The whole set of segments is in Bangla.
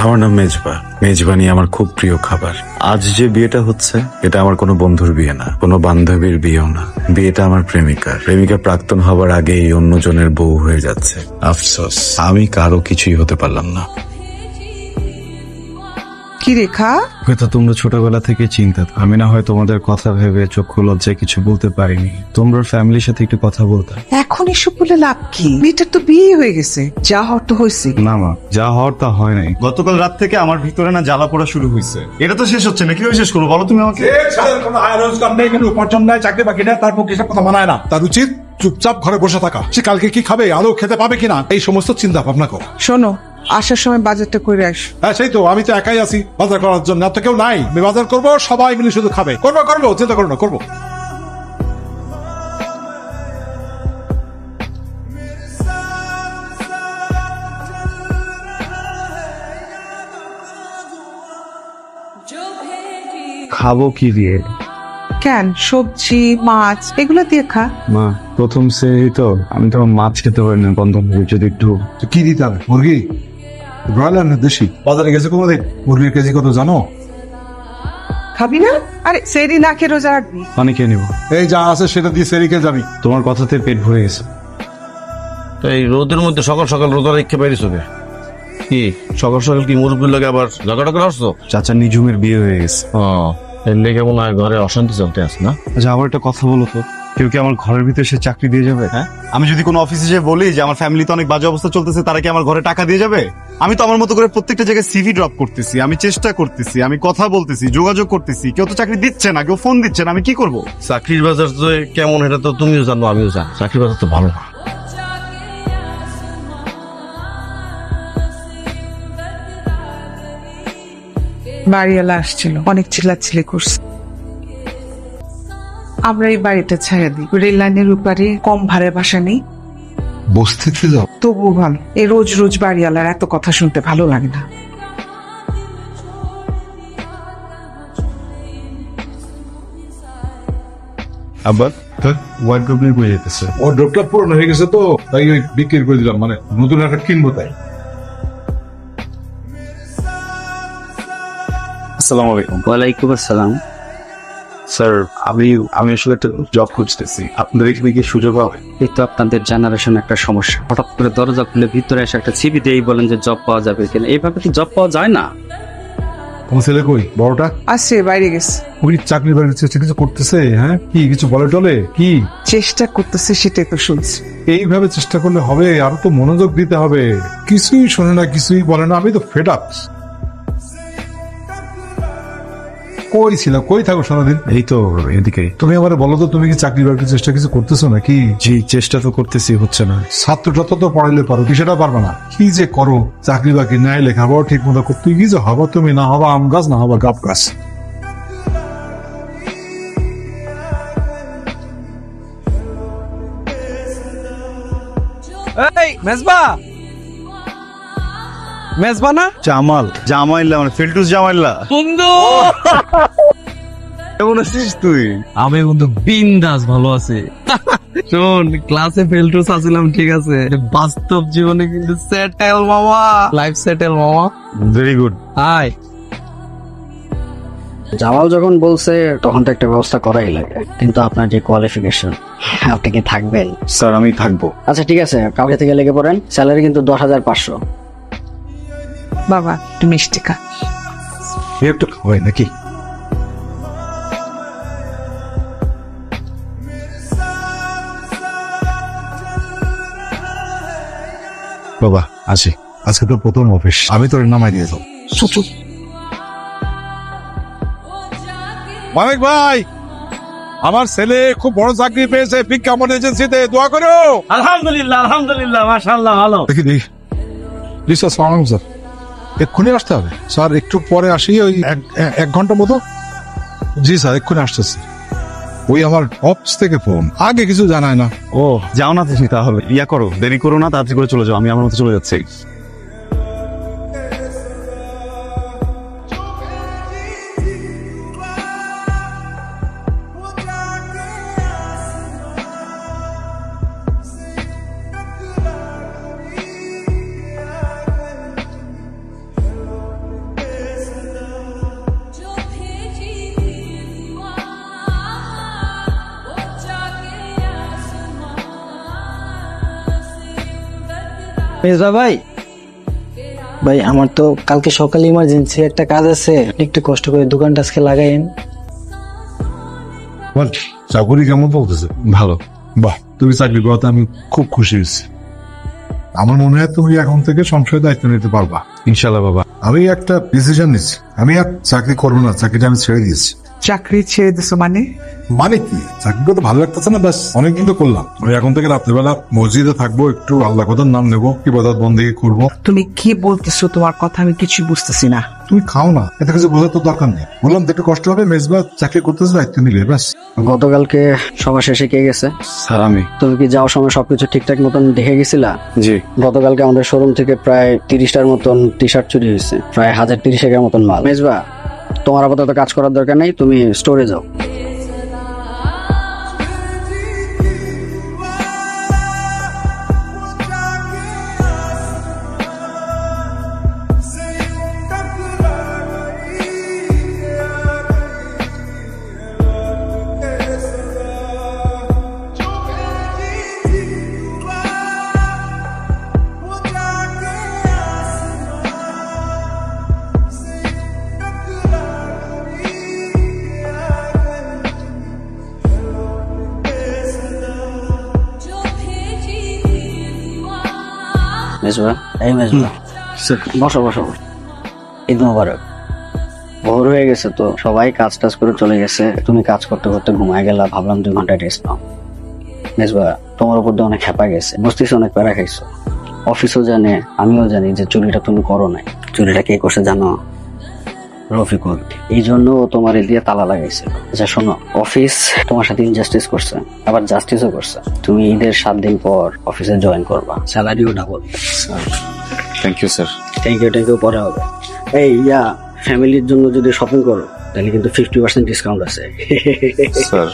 আমার নাম মেজবা। মেজবানি আমার খুব প্রিয় খাবার। আজ যে বিয়েটা হচ্ছে এটা আমার কোনো বন্ধুর বিয়ে না, কোনো বান্ধবীর বিয়েও না। বিয়েটা আমার প্রেমিকার। প্রেমিকা প্রাক্তন হবার আগেই অন্যজনের বউ হয়ে যাচ্ছে। আফসোস, আমি কারো কিছুই হতে পারলাম না। কি রেখা? হয়তো তোমরা ছোটবেলা থেকে চিন্তাত, আমি না হয় তোমাদের কথা ভেবে চক্ষু লজ্জায় কিছু বলতে পারিনি। তোমরা ফ্যামিলির সাথে একটু কথা বলতে। এখন এসব বলে লাভ কি? মেয়েটার তো বিয়ে হয়ে গেছে, যা হওয়ার তো হয়েছে। না মা, যা হওয়ার তা হয় নাই। গতকাল রাত থেকে আমার ভিতরে না জ্বালা পোড়া শুরু হয়েছে। এটা তো শেষ হচ্ছে না, কিভাবে শেষ করবো বলো তুমি আমাকে? কোনো আয় রোজগার নেই, কোনো উপার্জন নাই, চাকরি বাকি নেই, তার পক্ষে এসব কথা মানায় না। তার উচিত চুপচাপ ঘরে বসে থাকা। সে কালকে কি খাবে, আলো খেতে পাবে কিনা, এই সমস্ত চিন্তা ভাবনা করো। শোনো, আসার সময় বাজারটা করে আস। হ্যাঁ সেই তো, আমি তো একাই আছি বাজার করার জন্য, আর তো কেউ নাই। আমি বাজার করবো, সবাই মিলে শুধু খাবে। করবো, চিন্তা করো না, করবো। খাবো কি দিয়ে? কেন, সবজি মাছ এগুলো দিয়ে খা। মা, প্রথম শ্রেণী তো, আমি তো মাছ খেতে পারি না, বন্ধ যদি একটু। কি দিতে হবে? মুরগি, ব্রয়লার না দেশি? বাজারে গেছে কোনোদিন? মুরগির কেজি কত জানো? খাবি না? আরে সেরি না খেয়ে রোজা রাখবি? পানি খেয়ে নিবো। এই যা আছে সেটা দিয়ে সেরিকে যাবি। তোমার কথাতে পেট ভরে গেছে। তো এই রোদের মধ্যে সকাল সকাল রোজা রেখে বাইরে চলে কি সকাল সকাল কি মুরব্বীর লোক আবার ঝগড়া করে আসছো? চাচা নিজুমের বিয়ে হয়ে গেছে। এর লেগে মনে হয় ঘরে অশান্তি চলতে আছে না? আচ্ছা, আবার একটা কথা বলো তো, কেউ কি আমার ঘরের ভিতরে সে চাকরি দিয়ে যাবে? হ্যাঁ, আমি যদি কোনো অফিসে যে বলি যে আমার ফ্যামিলিতে অনেক বাজে অবস্থা চলতেছে, তারা কি আমার ঘরে টাকা দিয়ে যাবে? আমি তো আমার মতো করে প্রত্যেকটা জায়গায় সিভি ড্রপ করতেছি, আমি চেষ্টা করতেছি, আমি কথা বলতেছি, যোগাযোগ করতেছি, কেউ তো চাকরি দিচ্ছে না, কেউ ফোন দিচ্ছে না, আমি কি করব? চাকরির বাজার তো কেমন এটা তো তুমিও জানো, আমিও জানি। চাকরির বাজার তো ভালো না। বাড়িওয়ালা আসছিল, অনেক চিল্লাচিল্লি করছে। আমরা এই বাড়িটা ছেড়ে দিই। রেল লাইনের উপরে কম ভাড়ার বাসা নেই, বস্তিতে যাও। তবুও ভালো। এই রোজ রোজ বাড়িওয়ালার এত কথা শুনতে ভালো লাগে না। আবার ওয়ার্ডরোব নিয়ে বয়ে যেতেছে। ও ড্রপটা পুরনো হয়ে গেছে তো, তাই ওই বিক্রি করে দিলাম, মানে নতুন একটা কিনবো তাই। আসসালামু আলাইকুম। ওয়ালাইকুম আসসালাম। স্যার, আমি আসলে একটা জব খুঁজতেছি, আপনাদের এখানে কি সুযোগ হবে? এই তো আপনাদের জেনারেশন একটা সমস্যা, হঠাৎ করে দরজা খুলে ভিতরে এসে একটা সিভি দিয়েই বলেন যে জব পাওয়া যাবে কিনা। এইভাবে তো জব পাওয়া যায় না। তোমার ছেলে কই, বড়টা? আসছে, বাইরে গেছে। ওই চাকরি বাকরির চেষ্টা কিছু করতেছে? হ্যাঁ, কি কিছু বলে টলে কি? চেষ্টা করতেছে, সেটাই তো শুনছি। এইভাবে চেষ্টা করলে হবে? আরো তো মনোযোগ দিতে হবে। কিছুই শোনে না, কিছুই বলে না, আমি তো ফেড আপ। কই ছিল, কই থাকো সারাদিন? এই তো এদিকে। তুমি আমার বলো তো, তুমি কি চাকরি বাকরির চেষ্টা কিছু করতেছো নাকি? জি, চেষ্টা তো করতেছি, হচ্ছে না। ছাত্রটা তো পড়াইলে পারো, কি সেটা পারবে না? কি যে করো, চাকরি বাকরি নাই, লেখাপড়া ঠিক মতো করতে, কি যে হবা তুমি, না হবা আম গাছ, না হবা গাব গাছ। এই মেজবা, মেজবা না? জামাইল্লা মানে ফেলটুস জামাইল্লা। বন্ধু কেমন আছিস তুই? আমি কিন্তু বিন্দাস ভালো আছি। শোন, ক্লাসে ফেলটুস আসছিলাম ঠিক আছে, বাস্তব জীবনে কিন্তু সেটেল মামা, লাইফ সেটেল মামা। Very good. হাই। জামাল যখন বলছে তখন তো একটা ব্যবস্থা করাই লাগে, কিন্তু আপনার যে কোয়ালিফিকেশন, আপনি কি থাকবেন? স্যার, আমি থাকবো। আচ্ছা ঠিক আছে, কালকে থেকে লেগে পড়েন। স্যালারি কিন্তু 10,500। বাবা, তুমি মিষ্টি খা। একটু খাওয়াই নাকি? বাবা আসি, আজকে তো প্রথম অফিস, আমি তোর নামাই দিয়ে যাবো। মানিক ভাই, আমার ছেলে খুব বড় চাকরি পেয়েছে বিজ্ঞাপন এজেন্সিতে, দোয়া করো। আলহামদুলিল্লাহ, আলহামদুলিল্লাহ, মাশাআল্লাহ, ভালো। দেখি দেখি। জি স্যার, সালাম স্যার। এক্ষুনি আসতে হবে স্যার, একটু পরে আসি, ওই এক ঘন্টা মতো। জি স্যার, এক্ষুনি আসতেছি। ওই আমার অফিস থেকে ফোন, আগে কিছু জানায় না। ও, যাও না তুমি, তাহলে ইয়া করো, দেরি করো না, তাড়াতাড়ি করে চলে যাও, আমি আমার মতো চলে যাচ্ছি। মেজবা ভাই, ভাই আমার তো কালকে সকালে ইমার্জেন্সি একটা কাজ আছে, একটু কষ্ট করে দোকানটা আজকে লাগাইন। বল, চাকরি কেমন চলতেছে? ভালো। বাহ, তুমি চাকরি করাতে আমি খুব খুশি হয়েছি। আমার মনে হয় তুমি এখন থেকে সংসারের দায়িত্ব নিতে পারবা। ইনশাল্লাহ বাবা। আমি একটা ডিসিশন নিচ্ছি, আমি আর চাকরি করবো না, চাকরিটা আমি ছেড়ে দিয়েছি। চাকরি ছেড়ে দিছো মানে? মানে কি, চাকরি করতে ভালো লাগতেছে না, ব্যাস অনেকদিন তো করলাম। আমি এখন থেকে রাত্রেবেলা মসজিদে থাকবো, একটু আল্লাহ কথার নাম নেবো, ইবাদত বন্দেগী করবো। তুমি কি বলতেছো? তোমার কথা আমি কিছু বুঝতেছি না। তুমি খাও না, এতে কিছু বোঝার তো দরকার নেই। বললাম তো একটু কষ্ট হবে, মেজবা চাকরি করতেছে, দায়িত্ব নিলে ব্যাস। গতকালকে সভা শেষে কে গেছে? স্যার আমি। তুমি কি যাওয়ার সময় সবকিছু ঠিকঠাক মতন দেখে গেছিলা? জি। গতকালকে আমাদের শোরুম থেকে প্রায় 30টার মতন টি শার্ট চুরি হয়েছে, প্রায় 1030 মতন মাল। মেজবা, তোমার আপাতত কাজ করার দরকার নেই, তুমি স্টোরে যাও। মেজবা, এই মেজবা, বসো বসো। ঈদ মোবারক। ভোর হয়ে গেছে তো, সবাই কাজ টাজ করে চলে গেছে, তুমি কাজ করতে করতে ঘুমায় গেলা, ভাবলাম 2 ঘন্টা রেস্ট নাও। মেজবা, তোমার উপর দিয়ে অনেক খেপা গেছে, বুঝতেছি অনেক প্যারা খাইছো। অফিসও জানে, আমিও জানি যে চুরিটা তুমি করো নাই। চুরিটা কে করছে জানো? রফিকুল। এই জন্য ও তোমার দিয়ে তালা লাগাইছিল। আচ্ছা শোনো, অফিস তোমার সাথে ইনজাস্টিস করছে, আবার জাস্টিসও করছে। তুমি ঈদের 7 দিন পর অফিসে জয়েন করবা, স্যালারিও double. Thank you sir. Thank you পরে হবে। এই ফ্যামিলির জন্য যদি শপিং করো তাহলে কিন্তু 50% ডিসকাউন্ট আছে। স্যার,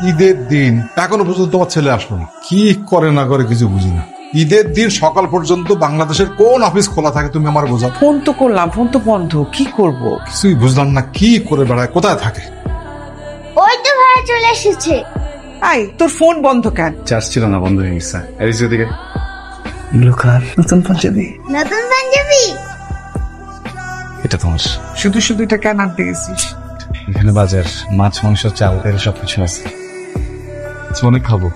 ঈদের দিন এখনো পর্যন্ত তোমার ছেলে আসলো না, কি করে না করে কিছু বুঝি না। ঈদের দিন সকাল পর্যন্ত বাংলাদেশের কোন অফিস খোলা থাকে তুমি আমার বোঝাও। ফোন তো করলাম, ফোন তো বন্ধ, কি করব? কিছুই বুঝলাম না, কি করে বেড়ায়, কোথায় থাকে। ওই তো ভাড়া চলে এসেছে। আই, তোর ফোন বন্ধ কেন? চার্জ ছিল না, বন্ধ হয়ে গেছে। এদিকে লুকার নতুন পাঞ্জাবি। নতুন পাঞ্জাবি? এটা তোমার। শুধু শুধু এটা কেন আনতে গেছিস? এখানে বাজার, মাছ, মাংস, চাল, তেল সবকিছু আছে। অনেক খাবো।